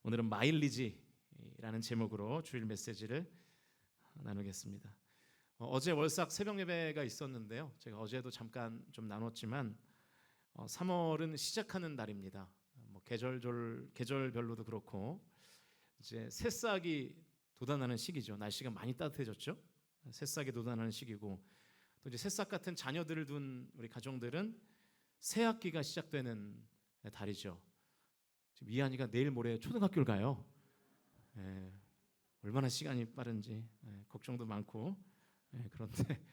오늘은 마일리지라는 제목으로 주일 메시지를 나누겠습니다. 어제 월삭 새벽 예배가 있었는데요. 제가 어제도 잠깐 좀 나눴지만 3월은 시작하는 날입니다. 계절별로도 그렇고 이제 새싹이 돋아나는 시기죠. 날씨가 많이 따뜻해졌죠. 새싹이 돋아나는 시기고 또 이제 새싹 같은 자녀들을 둔 우리 가정들은 새 학기가 시작되는 달이죠. 지금 이한이가 내일 모레 초등학교를 가요. 얼마나 시간이 빠른지 걱정도 많고 그런데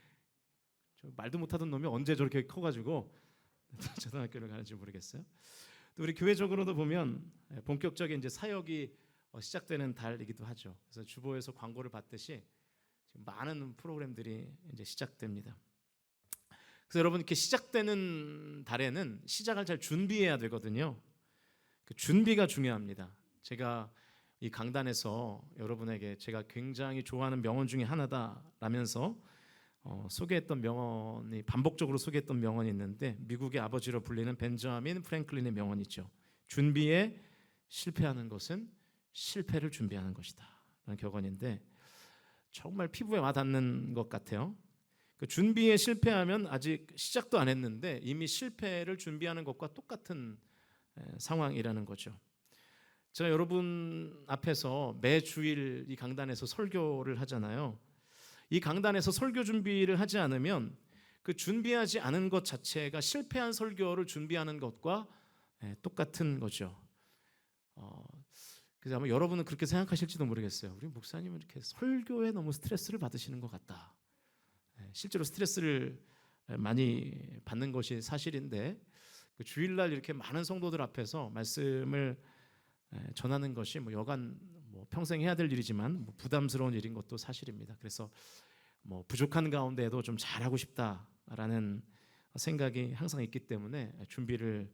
저 말도 못하던 놈이 언제 저렇게 커가지고 초등학교를 가는지 모르겠어요. 또 우리 교회적으로도 보면 본격적인 이제 사역이 시작되는 달이기도 하죠. 그래서 주보에서 광고를 받듯이 지금 많은 프로그램들이 이제 시작됩니다. 그래서 여러분 이렇게 시작되는 달에는 시작을 잘 준비해야 되거든요. 그 준비가 중요합니다. 제가 이 강단에서 여러분에게 제가 굉장히 좋아하는 명언 중에 하나다라면서 소개했던 명언이 반복적으로 소개했던 명언이 있는데 미국의 아버지로 불리는 벤자민 프랭클린의 명언이죠. 준비에 실패하는 것은 실패를 준비하는 것이다 라는 격언인데 정말 피부에 와닿는 것 같아요. 그 준비에 실패하면 아직 시작도 안 했는데 이미 실패를 준비하는 것과 똑같은 상황이라는 거죠. 제가 여러분 앞에서 매주일 이 강단에서 설교를 하잖아요. 이 강단에서 설교 준비를 하지 않으면 그 준비하지 않은 것 자체가 실패한 설교를 준비하는 것과 똑같은 거죠. 그래서 아마 여러분은 그렇게 생각하실지도 모르겠어요. 우리 목사님은 이렇게 설교에 너무 스트레스를 받으시는 것 같다. 실제로 스트레스를 많이 받는 것이 사실인데 그 주일날 이렇게 많은 성도들 앞에서 말씀을 전하는 것이 여간 평생 해야 될 일이지만 부담스러운 일인 것도 사실입니다. 그래서 부족한 가운데에도 좀 잘하고 싶다라는 생각이 항상 있기 때문에 준비를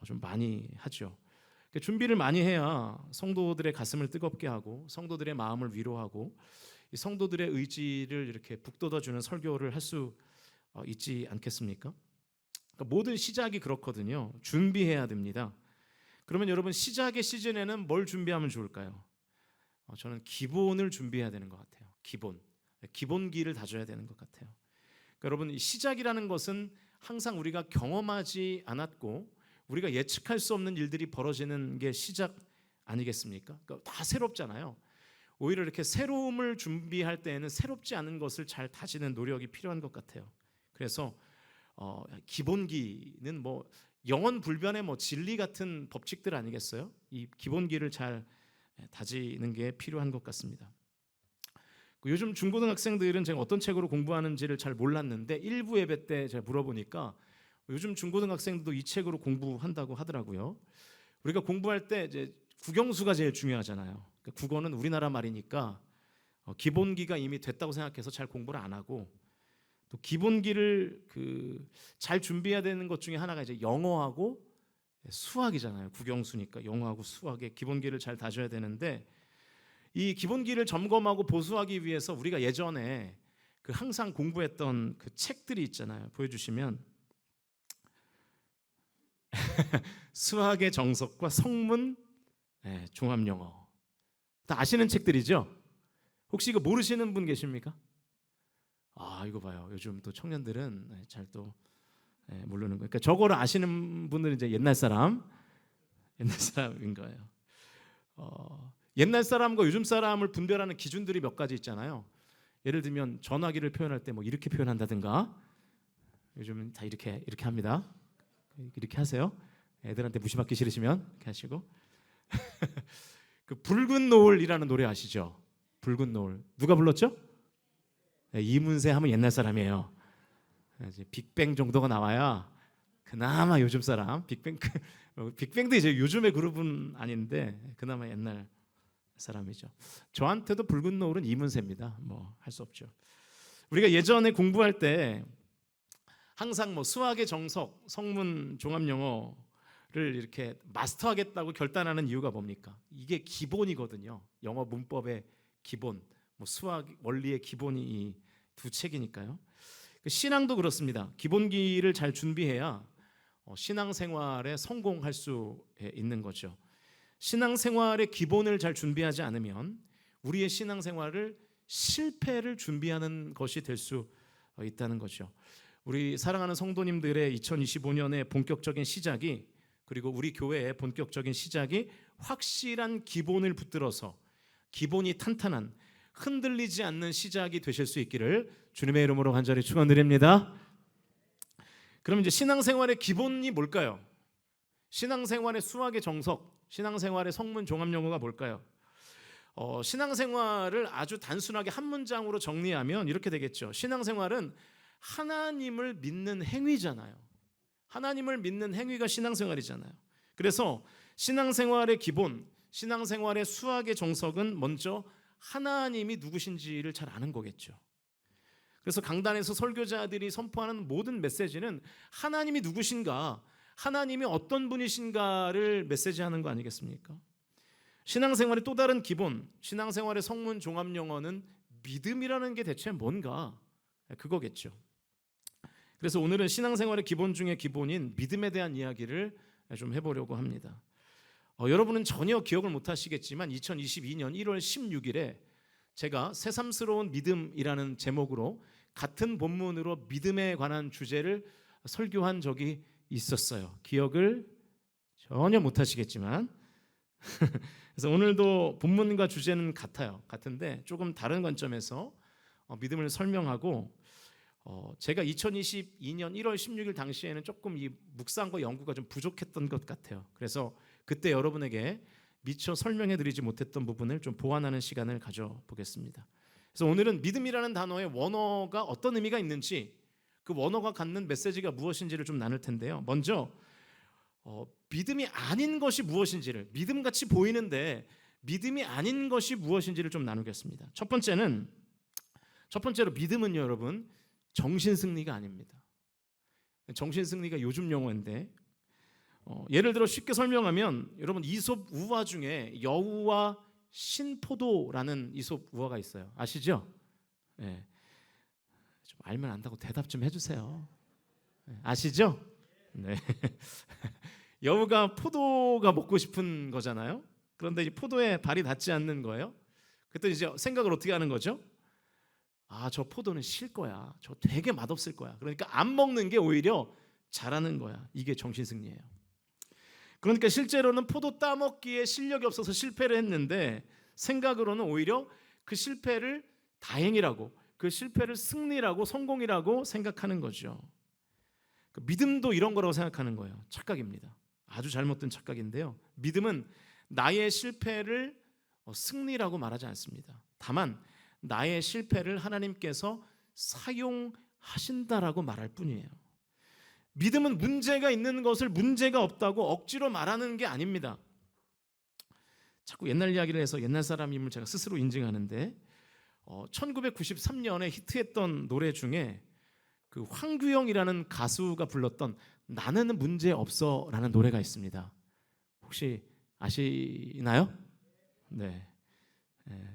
좀 많이 하죠. 준비를 많이 해야 성도들의 가슴을 뜨겁게 하고 성도들의 마음을 위로하고 이 성도들의 의지를 이렇게 북돋아주는 설교를 할 수 있지 않겠습니까? 그러니까 모든 시작이 그렇거든요. 준비해야 됩니다. 그러면 여러분 시작의 시즌에는 뭘 준비하면 좋을까요? 저는 기본을 준비해야 되는 것 같아요. 기본기를 다져야 되는 것 같아요. 그러니까 여러분 이 시작이라는 것은 항상 우리가 경험하지 않았고 우리가 예측할 수 없는 일들이 벌어지는 게 시작 아니겠습니까? 그러니까 다 새롭잖아요. 오히려 이렇게 새로움을 준비할 때에는 새롭지 않은 것을 잘 다지는 노력이 필요한 것 같아요. 그래서 기본기는 영원 불변의 진리 같은 법칙들 아니겠어요? 이 기본기를 잘 다지는 게 필요한 것 같습니다. 요즘 중고등학생들은 제가 어떤 책으로 공부하는지를 잘 몰랐는데 일부 예배 때 제가 물어보니까 요즘 중고등학생들도 이 책으로 공부한다고 하더라고요. 우리가 공부할 때 이제 국영수가 제일 중요하잖아요. 국어는 우리나라 말이니까 기본기가 이미 됐다고 생각해서 잘 공부를 안 하고 또 기본기를 잘 준비해야 되는 것 중에 하나가 이제 영어하고 수학이잖아요. 국영수니까 영어하고 수학의 기본기를 잘 다져야 되는데 이 기본기를 점검하고 보수하기 위해서 우리가 예전에 항상 공부했던 그 책들이 있잖아요. 보여주시면 수학의 정석과 성문, 종합영어 다 아시는 책들이죠? 혹시 이거 모르시는 분 계십니까? 이거 봐요. 요즘 또 청년들은 잘 또 모르는 거예요. 그러니까 저거를 아시는 분들은 이제 옛날 사람인 거예요. 옛날 사람과 요즘 사람을 분별하는 기준들이 몇 가지 있잖아요. 예를 들면 전화기를 표현할 때 이렇게 표현한다든가 요즘은 다 이렇게 합니다. 이렇게 하세요. 애들한테 무시받기 싫으시면 이렇게 하시고 그 붉은 노을이라는 노래 아시죠? 붉은 노을 누가 불렀죠? 이문세 하면 옛날 사람이에요. 이제 빅뱅 정도가 나와야 그나마 요즘 사람. 빅뱅도 이제 요즘의 그룹은 아닌데 그나마 옛날 사람이죠. 저한테도 붉은 노을은 이문세입니다. 할 수 없죠. 우리가 예전에 공부할 때 항상 수학의 정석, 성문, 종합영어를 이렇게 마스터하겠다고 결단하는 이유가 뭡니까? 이게 기본이거든요. 영어 문법의 기본, 수학 원리의 기본이 이 두 책이니까요. 신앙도 그렇습니다. 기본기를 잘 준비해야 신앙생활에 성공할 수 있는 거죠. 신앙생활의 기본을 잘 준비하지 않으면 우리의 신앙생활을 실패를 준비하는 것이 될 수 있다는 거죠. 우리 사랑하는 성도님들의 2025년의 본격적인 시작이, 그리고 우리 교회의 본격적인 시작이 확실한 기본을 붙들어서 기본이 탄탄한, 흔들리지 않는 시작이 되실 수 있기를 주님의 이름으로 간절히 축원드립니다. 그럼 이제 신앙생활의 기본이 뭘까요? 신앙생활의 수학의 정석, 신앙생활의 성문 종합용어가 뭘까요? 신앙생활을 아주 단순하게 한 문장으로 정리하면 이렇게 되겠죠. 신앙생활은 하나님을 믿는 행위잖아요. 하나님을 믿는 행위가 신앙생활이잖아요. 그래서 신앙생활의 기본, 신앙생활의 수학의 정석은 먼저 하나님이 누구신지를 잘 아는 거겠죠. 그래서 강단에서 설교자들이 선포하는 모든 메시지는 하나님이 누구신가, 하나님이 어떤 분이신가를 메시지하는 거 아니겠습니까? 신앙생활의 또 다른 기본, 신앙생활의 성문 종합용어는 믿음이라는 게 대체 뭔가, 그거겠죠. 그래서 오늘은 신앙생활의 기본 중에 기본인 믿음에 대한 이야기를 좀 해보려고 합니다. 여러분은 전혀 기억을 못 하시겠지만 2022년 1월 16일에 제가 새삼스러운 믿음이라는 제목으로 같은 본문으로 믿음에 관한 주제를 설교한 적이 있었어요. 기억을 전혀 못 하시겠지만 그래서 오늘도 본문과 주제는 같은데 조금 다른 관점에서 믿음을 설명하고, 제가 2022년 1월 16일 당시에는 조금 이 묵상과 연구가 좀 부족했던 것 같아요. 그래서 그때 여러분에게 미처 설명해드리지 못했던 부분을 좀 보완하는 시간을 가져보겠습니다. 그래서 오늘은 믿음이라는 단어의 원어가 어떤 의미가 있는지, 그 원어가 갖는 메시지가 무엇인지를 좀 나눌 텐데요. 먼저 믿음이 아닌 것이 무엇인지를, 믿음같이 보이는데 믿음이 아닌 것이 무엇인지를 좀 나누겠습니다. 첫 번째로 믿음은요, 여러분, 정신승리가 아닙니다. 정신승리가 요즘 용어인데, 예를 들어 쉽게 설명하면, 여러분 이솝 우화 중에 여우와 신포도라는 이솝 우화가 있어요. 아시죠? 네. 좀 알면 안다고 대답 좀 해주세요. 아시죠? 네. 여우가 포도가 먹고 싶은 거잖아요. 그런데 이 포도에 발이 닿지 않는 거예요. 그때 이제 생각을 어떻게 하는 거죠? 저 포도는 실 거야. 저 되게 맛없을 거야. 그러니까 안 먹는 게 오히려 잘하는 거야. 이게 정신승리예요. 그러니까 실제로는 포도 따먹기에 실력이 없어서 실패를 했는데, 생각으로는 오히려 그 실패를 다행이라고, 그 실패를 승리라고, 성공이라고 생각하는 거죠. 믿음도 이런 거라고 생각하는 거예요. 착각입니다. 아주 잘못된 착각인데요. 믿음은 나의 실패를 승리라고 말하지 않습니다. 다만 나의 실패를 하나님께서 사용하신다라고 말할 뿐이에요. 믿음은 문제가 있는 것을 문제가 없다고 억지로 말하는 게 아닙니다. 자꾸 옛날 이야기를 해서 옛날 사람임을 제가 스스로 인증하는데, 1993년에 히트했던 노래 중에 그 황규영이라는 가수가 불렀던 나는 문제 없어라는 노래가 있습니다. 혹시 아시나요? 네.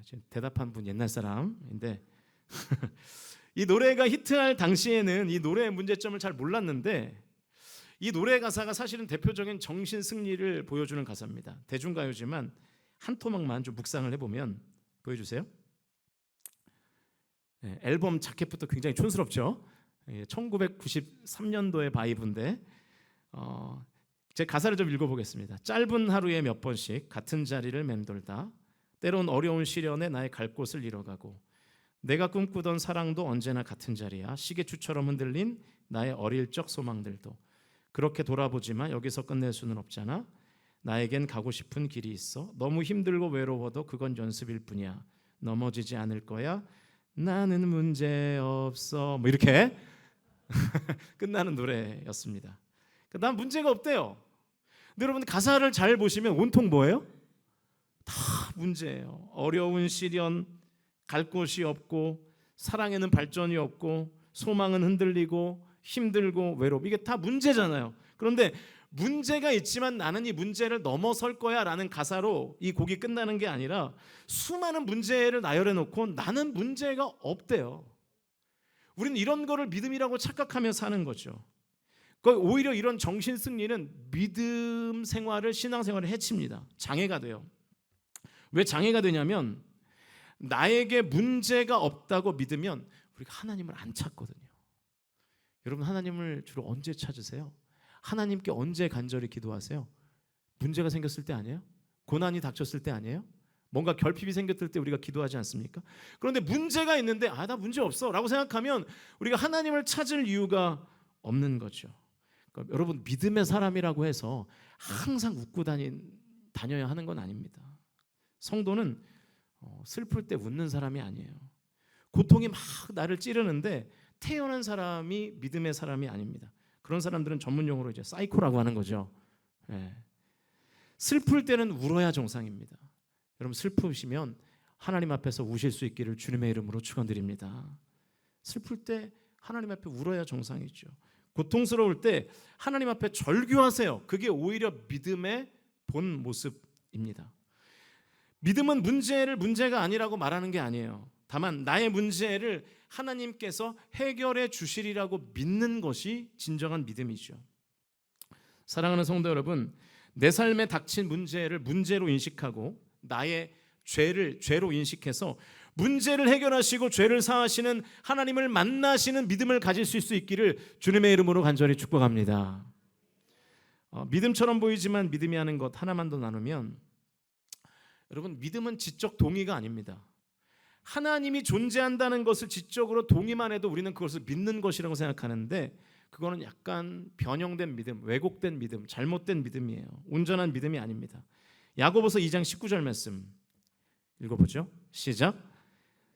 지금 대답한 분 옛날 사람인데 이 노래가 히트할 당시에는 이 노래의 문제점을 잘 몰랐는데, 이 노래 가사가 사실은 대표적인 정신 승리를 보여주는 가사입니다. 대중가요지만 한 토막만 좀 묵상을 해보면, 보여주세요. 앨범 자켓부터 굉장히 촌스럽죠. 1993년도의 바이브인데, 제 가사를 좀 읽어보겠습니다. 짧은 하루에 몇 번씩 같은 자리를 맴돌다 때론 어려운 시련에 나의 갈 곳을 잃어가고, 내가 꿈꾸던 사랑도 언제나 같은 자리야. 시계추처럼 흔들린 나의 어릴 적 소망들도 그렇게 돌아보지만 여기서 끝낼 수는 없잖아. 나에겐 가고 싶은 길이 있어. 너무 힘들고 외로워도 그건 연습일 뿐이야. 넘어지지 않을 거야. 나는 문제 없어. 뭐 이렇게 끝나는 노래였습니다. 난 문제가 없대요. 근데 여러분 가사를 잘 보시면 온통 뭐예요? 다 문제예요. 어려운 시련, 갈 곳이 없고, 사랑에는 발전이 없고, 소망은 흔들리고, 힘들고 외롭고, 이게 다 문제잖아요. 그런데 문제가 있지만 나는 이 문제를 넘어설 거야 라는 가사로 이 곡이 끝나는 게 아니라, 수많은 문제를 나열해 놓고 나는 문제가 없대요. 우리는 이런 거를 믿음이라고 착각하며 사는 거죠. 오히려 이런 정신 승리는 믿음 생활을, 신앙 생활을 해칩니다. 장애가 돼요. 왜 장애가 되냐면 나에게 문제가 없다고 믿으면 우리가 하나님을 안 찾거든요. 여러분, 하나님을 주로 언제 찾으세요? 하나님께 언제 간절히 기도하세요? 문제가 생겼을 때 아니에요? 고난이 닥쳤을 때 아니에요? 뭔가 결핍이 생겼을 때 우리가 기도하지 않습니까? 그런데 문제가 있는데 나 문제 없어 라고 생각하면 우리가 하나님을 찾을 이유가 없는 거죠. 그러니까 여러분, 믿음의 사람이라고 해서 항상 웃고 다녀야 하는 건 아닙니다. 성도는 슬플 때 웃는 사람이 아니에요. 고통이 막 나를 찌르는데 태어난 사람이 믿음의 사람이 아닙니다. 그런 사람들은 전문 용어로 이제 사이코라고 하는 거죠. 예. 슬플 때는 울어야 정상입니다. 여러분, 슬프시면 하나님 앞에서 우실 수 있기를 주님의 이름으로 축원드립니다. 슬플 때 하나님 앞에 울어야 정상이죠. 고통스러울 때 하나님 앞에 절규하세요. 그게 오히려 믿음의 본 모습입니다. 믿음은 문제를 문제가 아니라고 말하는 게 아니에요. 다만 나의 문제를 하나님께서 해결해 주시리라고 믿는 것이 진정한 믿음이죠. 사랑하는 성도 여러분, 내 삶에 닥친 문제를 문제로 인식하고 나의 죄를 죄로 인식해서 문제를 해결하시고 죄를 사하시는 하나님을 만나시는 믿음을 가질 수 있기를 주님의 이름으로 간절히 축복합니다. 믿음처럼 보이지만 믿음이 하는 것 하나만 더 나누면, 여러분, 믿음은 지적 동의가 아닙니다. 하나님이 존재한다는 것을 지적으로 동의만 해도 우리는 그것을 믿는 것이라고 생각하는데, 그거는 약간 변형된 믿음, 왜곡된 믿음, 잘못된 믿음이에요. 온전한 믿음이 아닙니다. 야고보서 2장 19절 말씀 읽어보죠. 시작.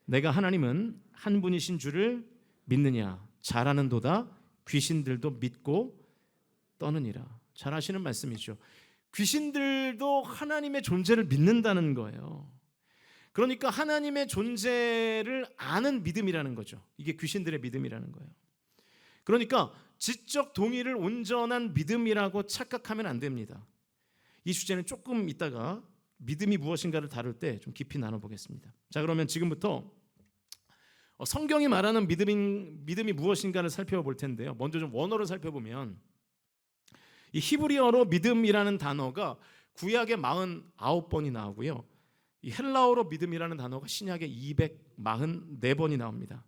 내가 하나님은 한 분이신 줄을 믿느냐? 잘하는도다. 귀신들도 믿고 떠느니라. 잘 아시는 말씀이죠. 귀신들도 하나님의 존재를 믿는다는 거예요. 그러니까 하나님의 존재를 아는 믿음이라는 거죠. 이게 귀신들의 믿음이라는 거예요. 그러니까 지적 동의를 온전한 믿음이라고 착각하면 안 됩니다. 이 주제는 조금 이따가 믿음이 무엇인가를 다룰 때 좀 깊이 나눠보겠습니다. 자, 그러면 지금부터 성경이 말하는 믿음이 무엇인가를 살펴볼 텐데요. 먼저 좀 원어를 살펴보면, 이 히브리어로 믿음이라는 단어가 구약에 49번이 나오고요. 이 헬라어로 믿음이라는 단어가 신약에 244번이 나옵니다.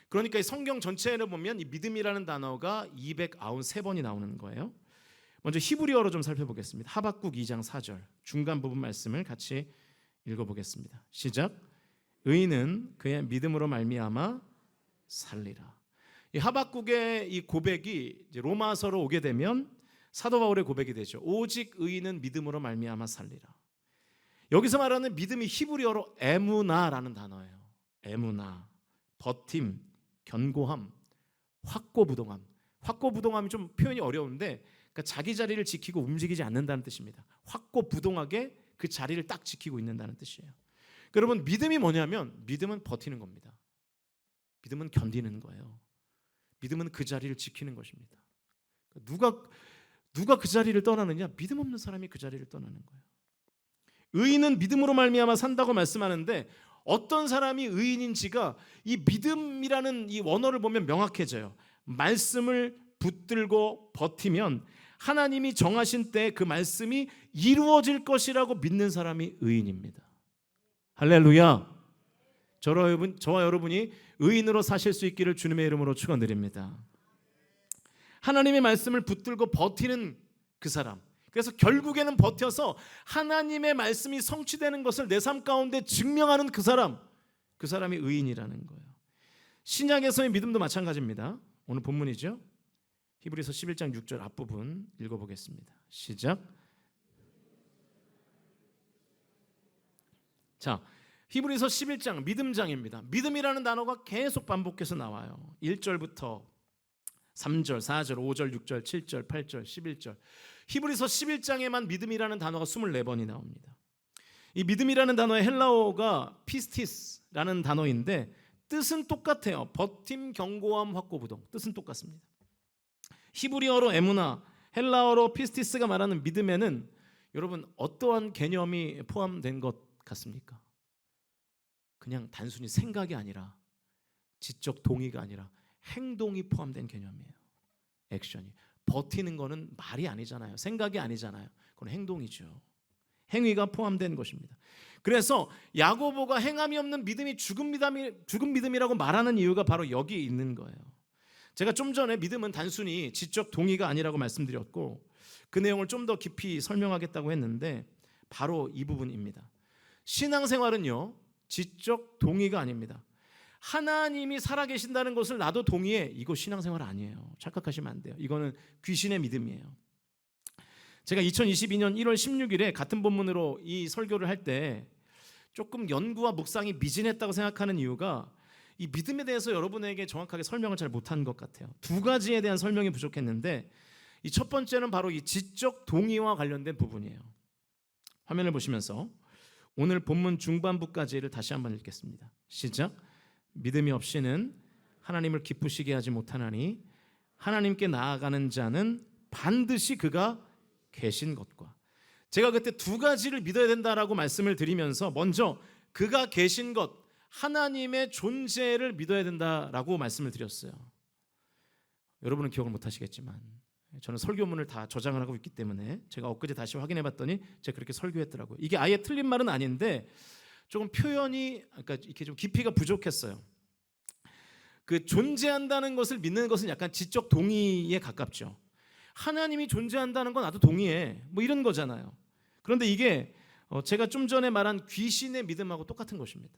그러니까 이 성경 전체를 보면 이 믿음이라는 단어가 293번이 나오는 거예요. 먼저 히브리어로 좀 살펴보겠습니다. 하박국 2장 4절 중간 부분 말씀을 같이 읽어보겠습니다. 시작. 의인은 그의 믿음으로 말미암아 살리라. 이 하박국의 이 고백이 이제 로마서로 오게 되면 사도 바울의 고백이 되죠. 오직 의인은 믿음으로 말미암아 살리라. 여기서 말하는 믿음이 히브리어로 에무나라는 단어예요. 에무나, 버팀, 견고함, 확고부동함. 확고부동함이 좀 표현이 어려운데, 그러니까 자기 자리를 지키고 움직이지 않는다는 뜻입니다. 확고부동하게 그 자리를 딱 지키고 있는다는 뜻이에요. 여러분, 믿음이 뭐냐면 믿음은 버티는 겁니다. 믿음은 견디는 거예요. 믿음은 그 자리를 지키는 것입니다. 누가 그 자리를 떠나느냐? 믿음 없는 사람이 그 자리를 떠나는 거예요. 의인은 믿음으로 말미암아 산다고 말씀하는데, 어떤 사람이 의인인지가 이 믿음이라는 이 원어를 보면 명확해져요. 말씀을 붙들고 버티면 하나님이 정하신 때 그 말씀이 이루어질 것이라고 믿는 사람이 의인입니다. 할렐루야. 저와 여러분이 의인으로 사실 수 있기를 주님의 이름으로 축원드립니다. 하나님의 말씀을 붙들고 버티는 그 사람, 그래서 결국에는 버텨서 하나님의 말씀이 성취되는 것을 내 삶 가운데 증명하는 그 사람이 의인이라는 거예요. 신약에서의 믿음도 마찬가지입니다. 오늘 본문이죠. 히브리서 11장 6절 앞부분 읽어보겠습니다. 시작. 자, 히브리서 11장 믿음장입니다. 믿음이라는 단어가 계속 반복해서 나와요. 1절부터 3절, 4절, 5절, 6절, 7절, 8절, 11절. 히브리서 11장에만 믿음이라는 단어가 24번이 나옵니다. 이 믿음이라는 단어의 헬라어가 피스티스라는 단어인데 뜻은 똑같아요. 버팀, 견고함, 확고부동. 뜻은 똑같습니다. 히브리어로 에무나, 헬라어로 피스티스가 말하는 믿음에는 여러분 어떠한 개념이 포함된 것 같습니까? 그냥 단순히 생각이 아니라, 지적 동의가 아니라 행동이 포함된 개념이에요. 액션이. 버티는 거는 말이 아니잖아요. 생각이 아니잖아요. 그건 행동이죠. 행위가 포함된 것입니다. 그래서 야고보가 행함이 없는 믿음이 죽은 믿음이라고 말하는 이유가 바로 여기 있는 거예요. 제가 좀 전에 믿음은 단순히 지적 동의가 아니라고 말씀드렸고 그 내용을 좀 더 깊이 설명하겠다고 했는데 바로 이 부분입니다. 신앙생활은요, 지적 동의가 아닙니다. 하나님이 살아계신다는 것을 나도 동의해. 이거 신앙생활 아니에요. 착각하시면 안 돼요. 이거는 귀신의 믿음이에요. 제가 2022년 1월 16일에 같은 본문으로 이 설교를 할 때 조금 연구와 묵상이 미진했다고 생각하는 이유가 이 믿음에 대해서 여러분에게 정확하게 설명을 잘 못한 것 같아요. 두 가지에 대한 설명이 부족했는데 이 첫 번째는 바로 이 지적 동의와 관련된 부분이에요. 화면을 보시면서 오늘 본문 중반부까지를 다시 한번 읽겠습니다. 시작. 믿음이 없이는 하나님을 기쁘시게 하지 못하나니 하나님께 나아가는 자는 반드시 그가 계신 것과, 제가 그때 두 가지를 믿어야 된다라고 말씀을 드리면서 먼저 그가 계신 것, 하나님의 존재를 믿어야 된다라고 말씀을 드렸어요. 여러분은 기억을 못 하시겠지만 저는 설교문을 다 저장을 하고 있기 때문에 제가 엊그제 다시 확인해 봤더니 제가 그렇게 설교했더라고요. 이게 아예 틀린 말은 아닌데 조금 표현이 그러니까 이렇게 좀 깊이가 부족했어요. 그 존재한다는 것을 믿는 것은 약간 지적 동의에 가깝죠. 하나님이 존재한다는 건 나도 동의해. 뭐 이런 거잖아요. 그런데 이게 제가 좀 전에 말한 귀신의 믿음하고 똑같은 것입니다.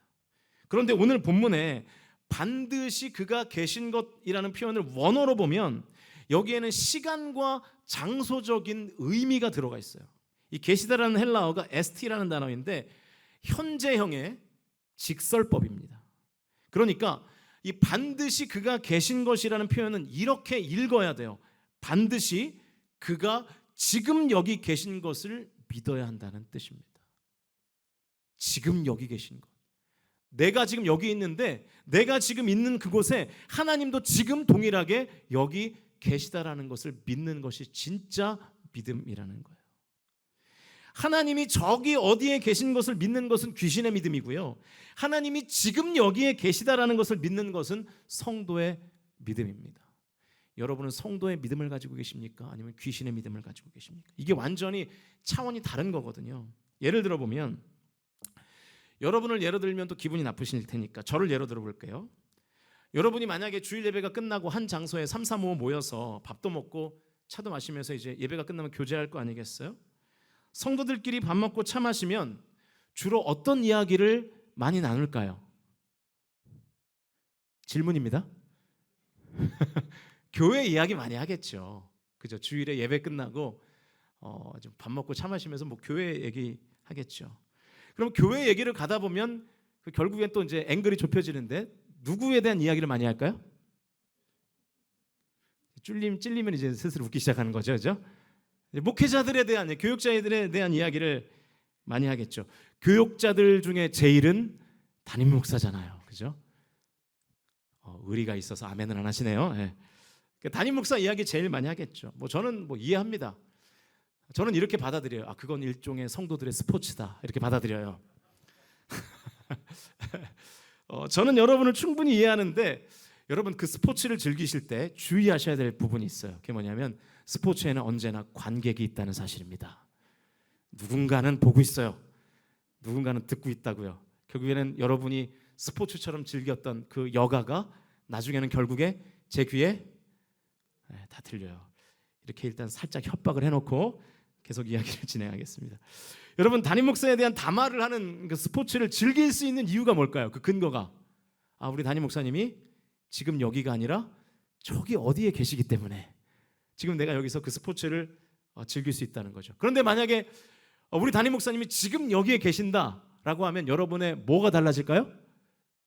그런데 오늘 본문에 반드시 그가 계신 것이라는 표현을 원어로 보면 여기에는 시간과 장소적인 의미가 들어가 있어요. 이 계시다라는 헬라어가 에스티라는 단어인데 현재형의 직설법입니다. 그러니까 이 반드시 그가 계신 것이라는 표현은 이렇게 읽어야 돼요. 반드시 그가 지금 여기 계신 것을 믿어야 한다는 뜻입니다. 지금 여기 계신 것. 내가 지금 여기 있는데 내가 지금 있는 그곳에 하나님도 지금 동일하게 여기 계시다라는 것을 믿는 것이 진짜 믿음이라는 거예요. 하나님이 저기 어디에 계신 것을 믿는 것은 귀신의 믿음이고요. 하나님이 지금 여기에 계시다라는 것을 믿는 것은 성도의 믿음입니다. 여러분은 성도의 믿음을 가지고 계십니까? 아니면 귀신의 믿음을 가지고 계십니까? 이게 완전히 차원이 다른 거거든요. 예를 들어 보면 여러분을 예로 들면 또 기분이 나쁘실 테니까 저를 예로 들어 볼게요. 여러분이 만약에 주일 예배가 끝나고 한 장소에 3, 4, 5 모여서 밥도 먹고 차도 마시면서 이제 예배가 끝나면 교제할 거 아니겠어요? 성도들끼리 밥 먹고 차 마시면 주로 어떤 이야기를 많이 나눌까요? 질문입니다. 교회 이야기 많이 하겠죠. 그죠? 주일에 예배 끝나고 좀 밥 먹고 차 마시면서 뭐 교회 얘기 하겠죠. 그럼 교회 얘기를 가다 보면 결국엔 또 이제 앵글이 좁혀지는데 누구에 대한 이야기를 많이 할까요? 찔리면 이제 스스로 웃기 시작하는 거죠, 그죠? 목회자들에 대한, 교육자들에 대한 이야기를 많이 하겠죠. 교육자들 중에 제일은 담임 목사잖아요, 그죠? 의리가 있어서 아멘을 안 하시네요. 네. 담임 목사 이야기 제일 많이 하겠죠. 뭐 저는 뭐 이해합니다. 저는 이렇게 받아들여요. 아, 그건 일종의 성도들의 스포츠다, 이렇게 받아들여요. 저는 여러분을 충분히 이해하는데 여러분 그 스포츠를 즐기실 때 주의하셔야 될 부분이 있어요. 그게 뭐냐면 스포츠에는 언제나 관객이 있다는 사실입니다. 누군가는 보고 있어요. 누군가는 듣고 있다고요. 결국에는 여러분이 스포츠처럼 즐겼던 그 여가가 나중에는 결국에 제 귀에 다 들려요. 이렇게 일단 살짝 협박을 해놓고 계속 이야기를 진행하겠습니다. 여러분 담임 목사에 대한 담화를 하는 그 스포츠를 즐길 수 있는 이유가 뭘까요? 그 근거가 우리 담임 목사님이 지금 여기가 아니라 저기 어디에 계시기 때문에 지금 내가 여기서 그 스포츠를 즐길 수 있다는 거죠. 그런데 만약에 우리 담임 목사님이 지금 여기에 계신다라고 하면 여러분의 뭐가 달라질까요?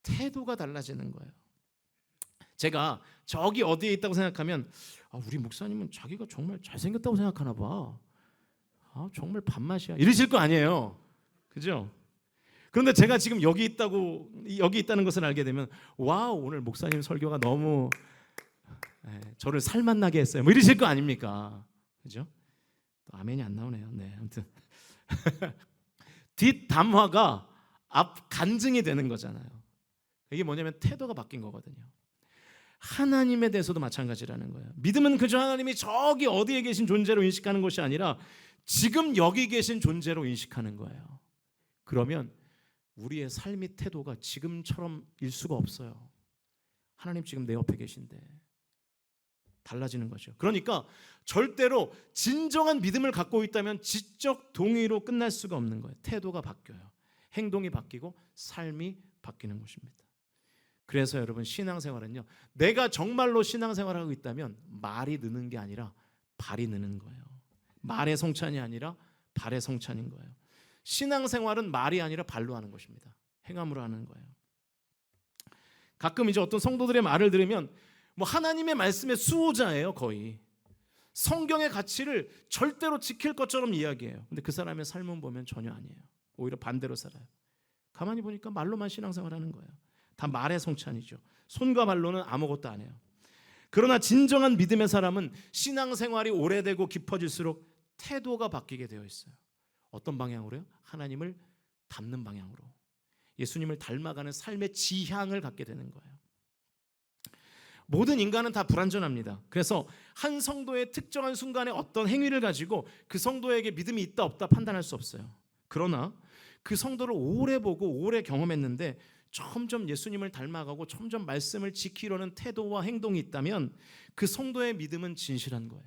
태도가 달라지는 거예요. 제가 저기 어디에 있다고 생각하면 우리 목사님은 자기가 정말 잘생겼다고 생각하나 봐. 정말 밥맛이야. 이러실 거 아니에요. 그죠? 그런데 제가 지금 여기 있다는 것을 알게 되면 와우, 오늘 목사님 설교가 너무 저를 살맛나게 했어요. 뭐 이러실 거 아닙니까? 그죠? 또 아멘이 안 나오네요. 네, 아무튼 뒷담화가 앞 간증이 되는 거잖아요. 이게 뭐냐면 태도가 바뀐 거거든요. 하나님에 대해서도 마찬가지라는 거예요. 믿음은 그저 하나님이 저기 어디에 계신 존재로 인식하는 것이 아니라 지금 여기 계신 존재로 인식하는 거예요. 그러면 우리의 삶의 태도가 지금처럼일 수가 없어요. 하나님 지금 내 옆에 계신데 달라지는 거죠. 그러니까 절대로 진정한 믿음을 갖고 있다면 지적 동의로 끝날 수가 없는 거예요. 태도가 바뀌어요. 행동이 바뀌고 삶이 바뀌는 것입니다. 그래서 여러분, 신앙생활은요, 내가 정말로 신앙생활을 하고 있다면 말이 느는 게 아니라 발이 느는 거예요. 말의 성찬이 아니라 발의 성찬인 거예요. 신앙생활은 말이 아니라 발로 하는 것입니다. 행함으로 하는 거예요. 가끔 이제 어떤 성도들의 말을 들으면 뭐 하나님의 말씀의 수호자예요. 거의 성경의 가치를 절대로 지킬 것처럼 이야기해요. 근데 그 사람의 삶은 보면 전혀 아니에요. 오히려 반대로 살아요. 가만히 보니까 말로만 신앙생활하는 거예요. 다 말의 성찬이죠. 손과 발로는 아무것도 안 해요. 그러나 진정한 믿음의 사람은 신앙생활이 오래되고 깊어질수록 태도가 바뀌게 되어 있어요. 어떤 방향으로요? 하나님을 닮는 방향으로, 예수님을 닮아가는 삶의 지향을 갖게 되는 거예요. 모든 인간은 다 불완전합니다. 그래서 한 성도의 특정한 순간에 어떤 행위를 가지고 그 성도에게 믿음이 있다 없다 판단할 수 없어요. 그러나 그 성도를 오래 보고 오래 경험했는데 점점 예수님을 닮아가고 점점 말씀을 지키려는 태도와 행동이 있다면 그 성도의 믿음은 진실한 거예요.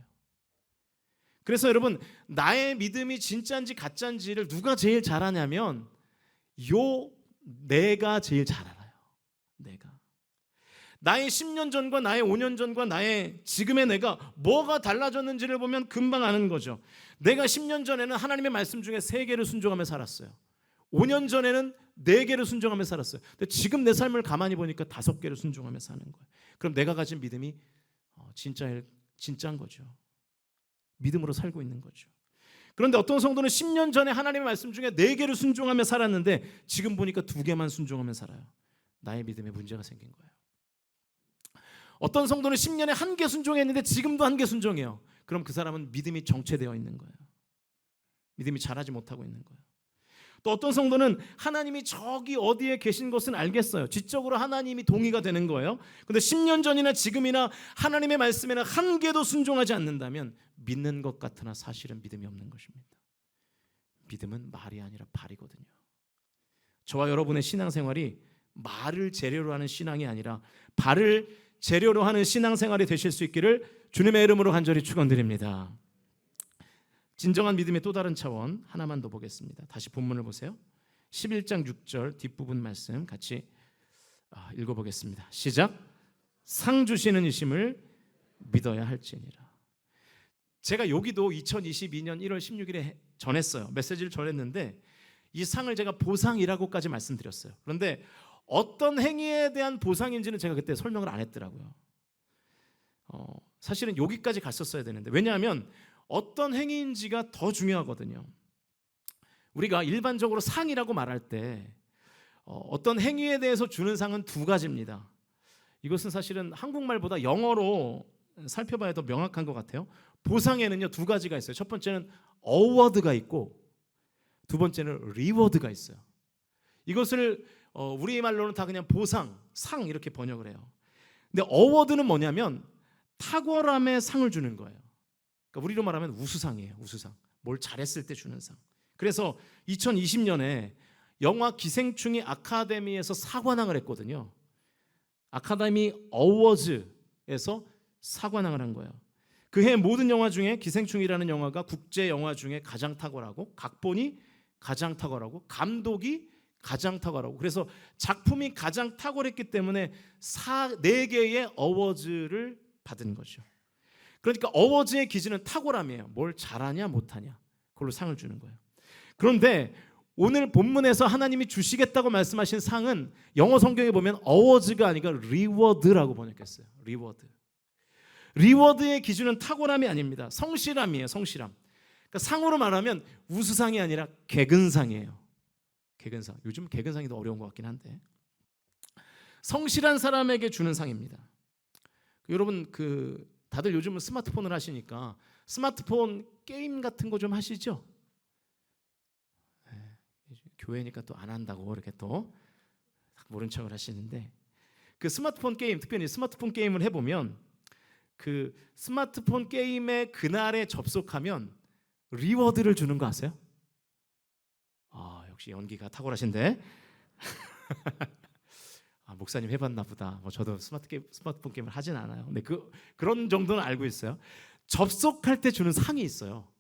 그래서 여러분, 나의 믿음이 진짜인지 가짜인지를 누가 제일 잘 아냐면 내가 제일 잘 알아요. 내가. 나의 10년 전과 나의 5년 전과 나의 지금의 내가 뭐가 달라졌는지를 보면 금방 아는 거죠. 내가 10년 전에는 하나님의 말씀 중에 3개를 순종하며 살았어요. 5년 전에는 4개를 순종하며 살았어요. 근데 지금 내 삶을 가만히 보니까 5개를 순종하며 사는 거예요. 그럼 내가 가진 믿음이 진짜인 거죠. 믿음으로 살고 있는 거죠. 그런데 어떤 성도는 10년 전에 하나님의 말씀 중에 4개를 순종하며 살았는데 지금 보니까 2개만 순종하며 살아요. 나의 믿음에 문제가 생긴 거예요. 어떤 성도는 10년에 1개 순종했는데 지금도 1개 순종해요. 그럼 그 사람은 믿음이 정체되어 있는 거예요. 믿음이 자라지 못하고 있는 거예요. 또 어떤 성도는 하나님이 저기 어디에 계신 것은 알겠어요. 지적으로 하나님이 동의가 되는 거예요. 그런데 10년 전이나 지금이나 하나님의 말씀에는 1개도 순종하지 않는다면 믿는 것 같으나 사실은 믿음이 없는 것입니다. 믿음은 말이 아니라 발이거든요. 저와 여러분의 신앙생활이 말을 재료로 하는 신앙이 아니라 발을 재료로 하는 신앙생활이 되실 수 있기를 주님의 이름으로 간절히 축원드립니다. 진정한 믿음의 또 다른 차원 하나만 더 보겠습니다. 다시 본문을 보세요. 11장 6절 뒷부분 말씀 같이 읽어보겠습니다. 시작. 상 주시는 이심을 믿어야 할지니라. 제가 여기도 2022년 1월 16일에 전했어요. 메시지를 전했는데 이 상을 제가 보상이라고까지 말씀드렸어요. 그런데 어떤 행위에 대한 보상인지는 제가 그때 설명을 안 했더라고요. 사실은 여기까지 갔었어야 되는데, 왜냐하면 어떤 행위인지가 더 중요하거든요. 우리가 일반적으로 상이라고 말할 때 어떤 행위에 대해서 주는 상은 2가지입니다. 이것은 사실은 한국말보다 영어로 살펴봐야 더 명확한 것 같아요. 보상에는요 2가지가 있어요. 첫 번째는 어워드가 있고 두 번째는 리워드가 있어요. 이것을 우리말로는 다 그냥 보상, 상 이렇게 번역을 해요. 근데 어워드는 뭐냐면 탁월함의 상을 주는 거예요. 그러니까 우리로 말하면 우수상이에요. 우수상. 뭘 잘했을 때 주는 상. 그래서 2020년에 영화 기생충이 아카데미에서 사관왕을 했거든요. 아카데미 어워즈에서 사관왕을 한 거예요. 그해 모든 영화 중에 기생충이라는 영화가 국제 영화 중에 가장 탁월하고, 각본이 가장 탁월하고, 감독이 가장 탁월하고, 그래서 작품이 가장 탁월했기 때문에 4개의 어워즈를 받은 거죠. 그러니까 어워즈의 기준은 탁월함이에요. 뭘 잘하냐 못하냐 그걸로 상을 주는 거예요. 그런데 오늘 본문에서 하나님이 주시겠다고 말씀하신 상은 영어 성경에 보면 어워즈가 아니라 리워드라고 번역했어요. 리워드. 리워드의 기준은 탁월함이 아닙니다. 성실함이에요. 성실함. 그러니까 상으로 말하면 우수상이 아니라 개근상이에요. 개근상. 요즘 개근상이 더 어려운 것 같긴 한데, 성실한 사람에게 주는 상입니다. 여러분 다들 요즘은 스마트폰을 하시니까 스마트폰 게임 같은 거 좀 하시죠? 교회니까 또 안 한다고 이렇게 또 모른 척을 하시는데, 그 스마트폰 게임, 특별히 스마트폰 게임을 해보면 그 스마트폰 게임에 그날에 접속하면 리워드를 주는 거 아세요? 역시 연기가 탁월하신데. 목사님 해봤나 보다. 저도 스마트폰 게임을 하진 않아요. 근데 그런 정도는 알고 있어요. 접속할 때 주는 상이 있어요.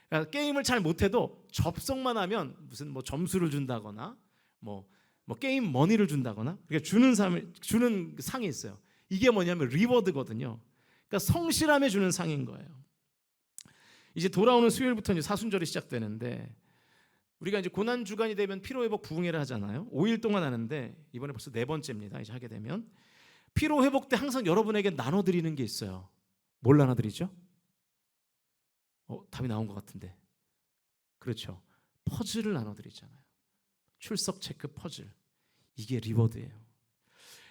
그러니까 게임을 잘 못해도 접속만 하면 무슨 점수를 준다거나 뭐 게임 머니를 준다거나, 그러니까 주는 상이 있어요. 이게 뭐냐면 리워드거든요. 그러니까 성실함에 주는 상인 거예요. 이제 돌아오는 수요일부터 이제 사순절이 시작되는데, 우리가 이제 고난 주간이 되면 피로 회복 부흥회를 하잖아요. 5일 동안 하는데 이번에 벌써 4번째입니다. 이제 하게 되면 피로 회복 때 항상 여러분에게 나눠드리는 게 있어요. 뭘 나눠드리죠? 답이 나온 것 같은데. 그렇죠. 퍼즐을 나눠드리잖아요. 출석 체크 퍼즐. 이게 리워드예요.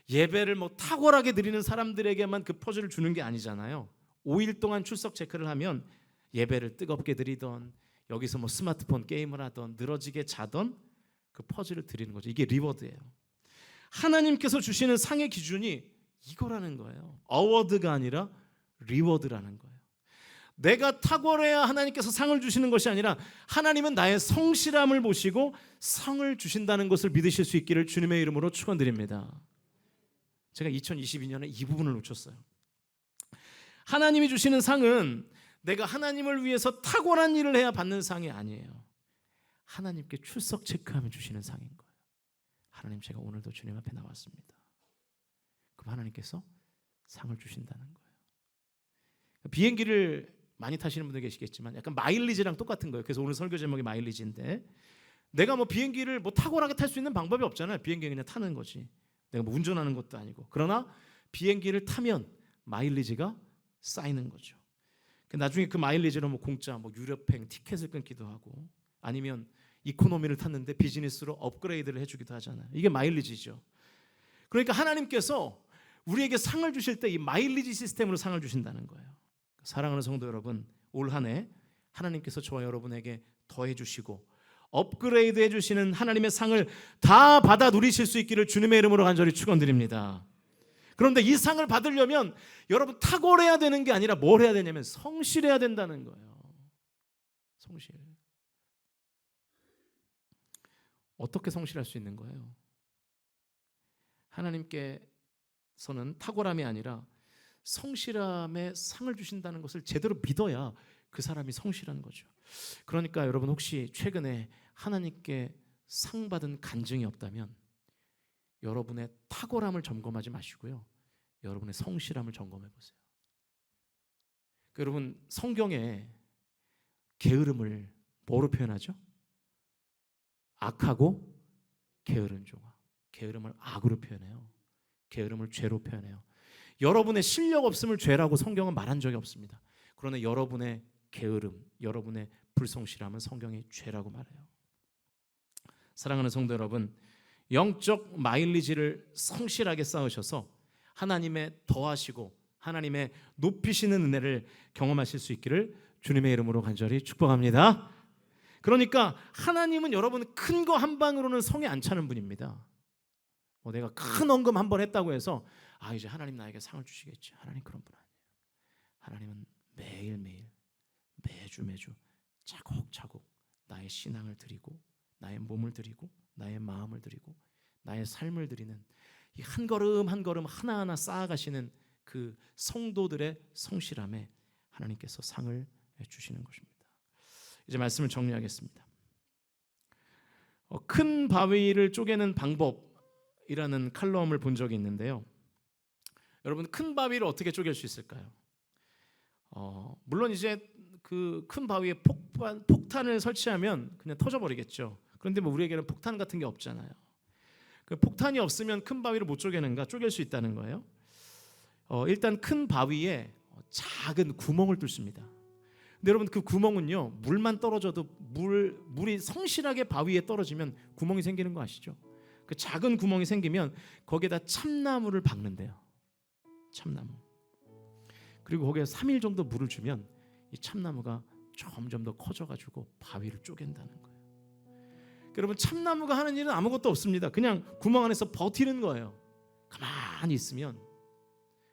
예배를 탁월하게 드리는 사람들에게만 그 퍼즐을 주는 게 아니잖아요. 5일 동안 출석 체크를 하면 예배를 뜨겁게 드리던, 여기서 스마트폰 게임을 하던, 늘어지게 자던 그 퍼즐을 드리는 거죠. 이게 리워드예요. 하나님께서 주시는 상의 기준이 이거라는 거예요. 어워드가 아니라 리워드라는 거예요. 내가 탁월해야 하나님께서 상을 주시는 것이 아니라 하나님은 나의 성실함을 보시고 상을 주신다는 것을 믿으실 수 있기를 주님의 이름으로 축원드립니다. 제가 2022년에 이 부분을 놓쳤어요. 하나님이 주시는 상은 내가 하나님을 위해서 탁월한 일을 해야 받는 상이 아니에요. 하나님께 출석 체크하면 주시는 상인 거예요. 하나님, 제가 오늘도 주님 앞에 나왔습니다. 그럼 하나님께서 상을 주신다는 거예요. 비행기를 많이 타시는 분들 계시겠지만 약간 마일리지랑 똑같은 거예요. 그래서 오늘 설교 제목이 마일리지인데, 내가 비행기를 탁월하게 탈 수 있는 방법이 없잖아요. 비행기 그냥 타는 거지. 내가 운전하는 것도 아니고. 그러나 비행기를 타면 마일리지가 쌓이는 거죠. 나중에 그 마일리지로 공짜 유럽행 티켓을 끊기도 하고, 아니면 이코노미를 탔는데 비즈니스로 업그레이드를 해주기도 하잖아요. 이게 마일리지죠. 그러니까 하나님께서 우리에게 상을 주실 때 이 마일리지 시스템으로 상을 주신다는 거예요. 사랑하는 성도 여러분, 올 한 해 하나님께서 저와 여러분에게 더해 주시고 업그레이드 해주시는 하나님의 상을 다 받아 누리실 수 있기를 주님의 이름으로 간절히 축원드립니다. 그런데 이 상을 받으려면 여러분 탁월해야 되는 게 아니라 뭘 해야 되냐면 성실해야 된다는 거예요. 성실. 어떻게 성실할 수 있는 거예요? 하나님께서는 탁월함이 아니라 성실함에 상을 주신다는 것을 제대로 믿어야 그 사람이 성실한 거죠. 그러니까 여러분, 혹시 최근에 하나님께 상 받은 간증이 없다면 여러분의 탁월함을 점검하지 마시고요, 여러분의 성실함을 점검해 보세요. 여러분, 성경에 게으름을 뭐로 표현하죠? 악하고 게으른 종아. 게으름을 악으로 표현해요. 게으름을 죄로 표현해요. 여러분의 실력 없음을 죄라고 성경은 말한 적이 없습니다. 그러나 여러분의 게으름, 여러분의 불성실함은 성경이 죄라고 말해요. 사랑하는 성도 여러분, 영적 마일리지를 성실하게 쌓으셔서 하나님의 더하시고 하나님의 높이시는 은혜를 경험하실 수 있기를 주님의 이름으로 간절히 축복합니다. 그러니까 하나님은 여러분 큰 거 한 방으로는 성에 안 차는 분입니다. 내가 큰 헌금 한 번 했다고 해서 이제 하나님 나에게 상을 주시겠지. 하나님 그런 분 아니에요. 하나님은 매일매일 매주 차곡차곡 나의 신앙을 드리고 나의 몸을 드리고 나의 마음을 드리고 나의 삶을 드리는 이 한 걸음 한 걸음 하나하나 쌓아가시는 그 성도들의 성실함에 하나님께서 상을 주시는 것입니다. 이제 말씀을 정리하겠습니다. 큰 바위를 쪼개는 방법이라는 칼럼을 본 적이 있는데요. 여러분, 큰 바위를 어떻게 쪼갤 수 있을까요? 물론 이제 그 큰 바위에 폭탄을 설치하면 그냥 터져버리겠죠. 그런데 우리에게는 폭탄 같은 게 없잖아요. 그 폭탄이 없으면 큰 바위를 못 쪼개는가? 쪼갤 수 있다는 거예요. 일단 큰 바위에 작은 구멍을 뚫습니다. 근데 여러분, 그 구멍은요, 물만 떨어져도 물이 성실하게 바위에 떨어지면 구멍이 생기는 거 아시죠? 그 작은 구멍이 생기면 거기에다 참나무를 박는데요. 참나무. 그리고 거기에 3일 정도 물을 주면 이 참나무가 점점 더 커져가지고 바위를 쪼갠다는 거예요. 여러분, 참나무가 하는 일은 아무것도 없습니다. 그냥 구멍 안에서 버티는 거예요. 가만히 있으면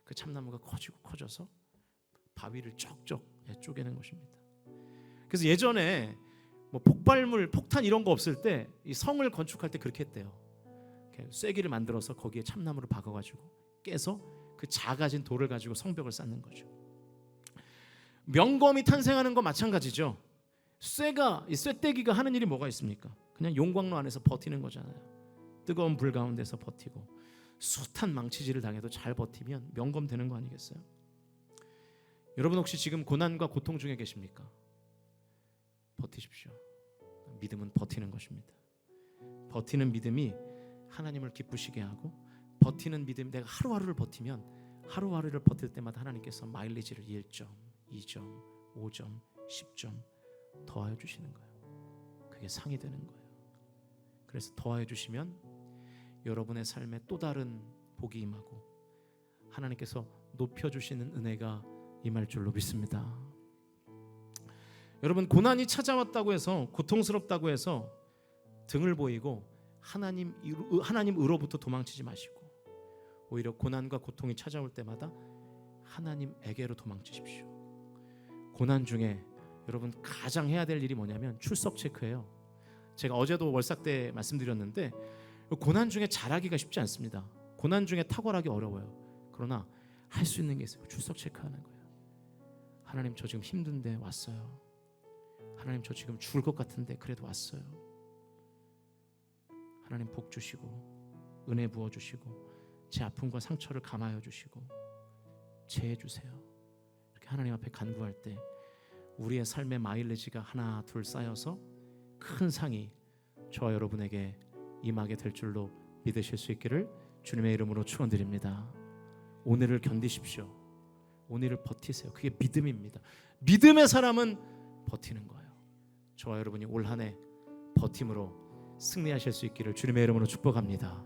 그 참나무가 커지고 커져서 바위를 쩍쩍 쪼개는 것입니다. 그래서 예전에 뭐 폭발물, 폭탄 이런 거 없을 때 이 성을 건축할 때 그렇게 했대요. 쐐기를 만들어서 거기에 참나무를 박아가지고 깨서 그 작아진 돌을 가지고 성벽을 쌓는 거죠. 명검이 탄생하는 거 마찬가지죠. 이 쐐대기가 하는 일이 뭐가 있습니까? 그냥 용광로 안에서 버티는 거잖아요. 뜨거운 불 가운데서 버티고 숱한 망치질을 당해도 잘 버티면 명검 되는 거 아니겠어요? 여러분 혹시 지금 고난과 고통 중에 계십니까? 버티십시오. 믿음은 버티는 것입니다. 버티는 믿음이 하나님을 기쁘시게 하고, 버티는 믿음, 내가 하루하루를 버티면 하루하루를 버틸 때마다 하나님께서 마일리지를 1점, 2점, 5점, 10점 더하여 주시는 거예요. 그게 상이 되는 거예요. 그래서 더하여 주시면 여러분의 삶에 또 다른 복이 임하고 하나님께서 높여주시는 은혜가 임할 줄로 믿습니다. 여러분, 고난이 찾아왔다고 해서, 고통스럽다고 해서 등을 보이고 하나님으로부터 도망치지 마시고, 오히려 고난과 고통이 찾아올 때마다 하나님에게로 도망치십시오. 고난 중에 여러분 가장 해야 될 일이 뭐냐면 출석 체크예요. 제가 어제도 월삭 때 말씀드렸는데, 고난 중에 잘하기가 쉽지 않습니다. 고난 중에 탁월하기 어려워요. 그러나 할 수 있는 게 있어요. 출석 체크하는 거예요. 하나님, 저 지금 힘든데 왔어요. 하나님, 저 지금 죽을 것 같은데 그래도 왔어요. 하나님 복 주시고 은혜 부어 주시고 제 아픔과 상처를 감하여 주시고 제해 주세요. 이렇게 하나님 앞에 간구할 때 우리의 삶의 마일리지가 하나 둘 쌓여서 큰 상이 저와 여러분에게 임하게 될 줄로 믿으실 수 있기를 주님의 이름으로 축원드립니다. 오늘을 견디십시오. 오늘을 버티세요. 그게 믿음입니다. 믿음의 사람은 버티는 거예요. 저와 여러분이 올 한 해 버팀으로 승리하실 수 있기를 주님의 이름으로 축복합니다.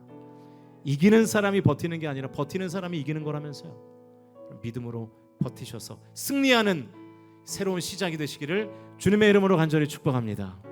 이기는 사람이 버티는 게 아니라 버티는 사람이 이기는 거라면서요. 믿음으로 버티셔서 승리하는 새로운 시작이 되시기를 주님의 이름으로 간절히 축복합니다.